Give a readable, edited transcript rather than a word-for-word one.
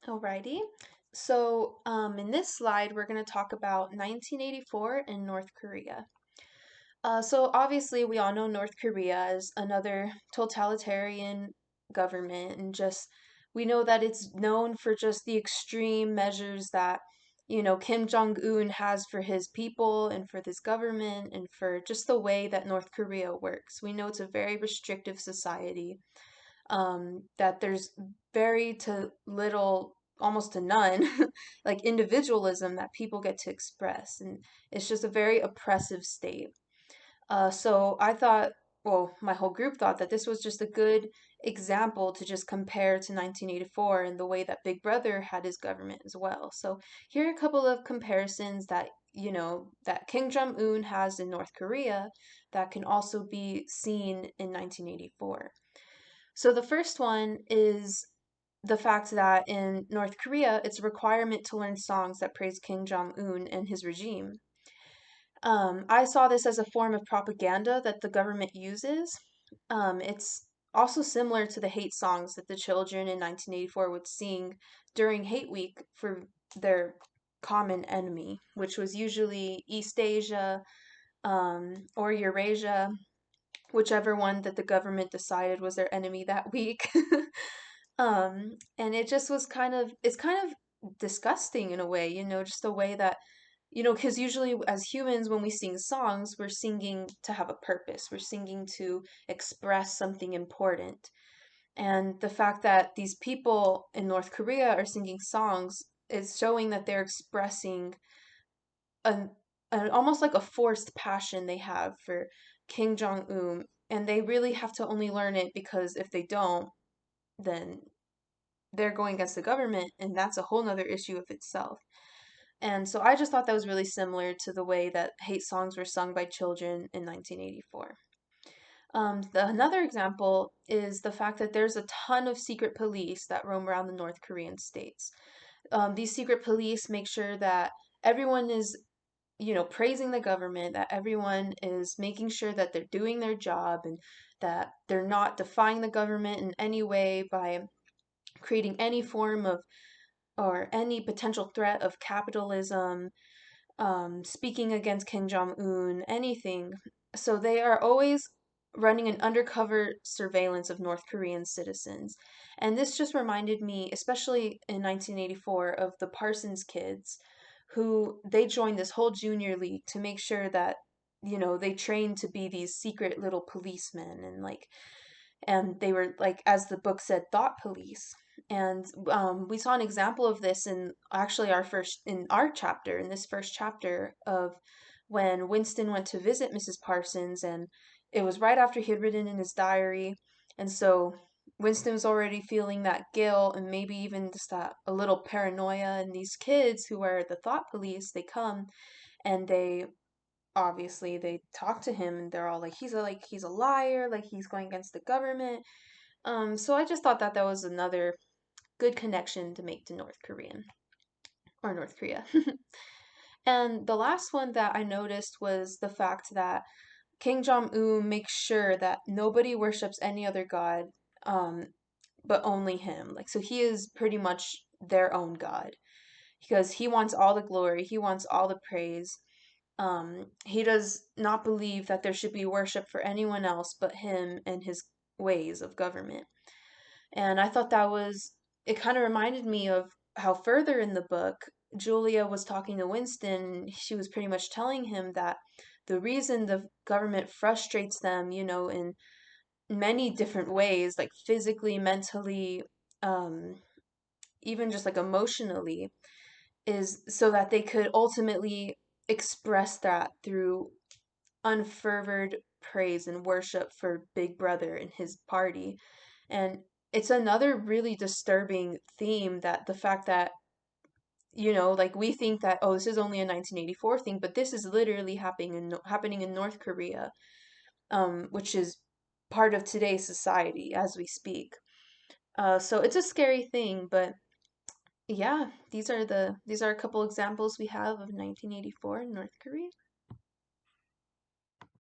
Alrighty. So, in this slide, we're going to talk about 1984 in North Korea. So obviously, we all know North Korea is another totalitarian government, and just we know that it's known for just the extreme measures that, Kim Jong-un has for his people and for this government and for just the way that North Korea works. We know it's a very restrictive society, that there's very to little, almost to none, like individualism that people get to express, and it's just a very oppressive state. So I thought, well, my whole group thought that this was just a good example to just compare to 1984 and the way that Big Brother had his government as well. So here are a couple of comparisons that, that Kim Jong-un has in North Korea that can also be seen in 1984. So the first one is the fact that in North Korea, it's a requirement to learn songs that praise Kim Jong-un and his regime. I saw this as a form of propaganda that the government uses. It's also similar to the hate songs that the children in 1984 would sing during Hate Week for their common enemy, which was usually East Asia, or Eurasia, whichever one that the government decided was their enemy that week. And it just was it's kind of disgusting in a way, just the way that, because usually as humans, when we sing songs, we're singing to have a purpose, we're singing to express something important. And the fact that these people in North Korea are singing songs is showing that they're expressing an, an almost like a forced passion they have for Kim Jong Un, and they really have to only learn it because if they don't, then they're going against the government, and that's a whole nother issue of itself. And so I just thought that was really similar to the way that hate songs were sung by children in 1984. Another example is the fact that there's a ton of secret police that roam around the North Korean states. These secret police make sure that everyone is, praising the government, that everyone is making sure that they're doing their job and that they're not defying the government in any way by creating any form of or any potential threat of capitalism, speaking against Kim Jong Un, anything. So they are always running an undercover surveillance of North Korean citizens. And this just reminded me, especially in 1984, of the Parsons kids, who they joined this whole junior league to make sure that, they trained to be these secret little policemen, and they were like, as the book said, thought police. And we saw an example of this in actually in our chapter, in this first chapter of when Winston went to visit Mrs. Parsons, and it was right after he had written in his diary. And so Winston was already feeling that guilt and maybe even just that a little paranoia. And these kids who are the thought police, they come and they obviously they talk to him, and they're all like he's a liar, like he's going against the government. So I just thought that that was another good connection to make to North Korea. And the last one that I noticed was the fact that King Jong-un makes sure that nobody worships any other god, um, but only him. Like, so he is pretty much their own god because he wants all the glory, he wants all the praise. He does not believe that there should be worship for anyone else but him and his ways of government. And I thought it kind of reminded me of how further in the book, Julia was talking to Winston. She was pretty much telling him that the reason the government frustrates them, in many different ways, like physically, mentally, um, even just like emotionally, is so that they could ultimately express that through unfervored praise and worship for Big Brother and his party. And it's another really disturbing theme, that the fact that, like we think that, oh, this is only a 1984 thing, but this is literally happening in North Korea, which is part of today's society as we speak. So it's a scary thing, but yeah, these are a couple examples we have of 1984 in North Korea.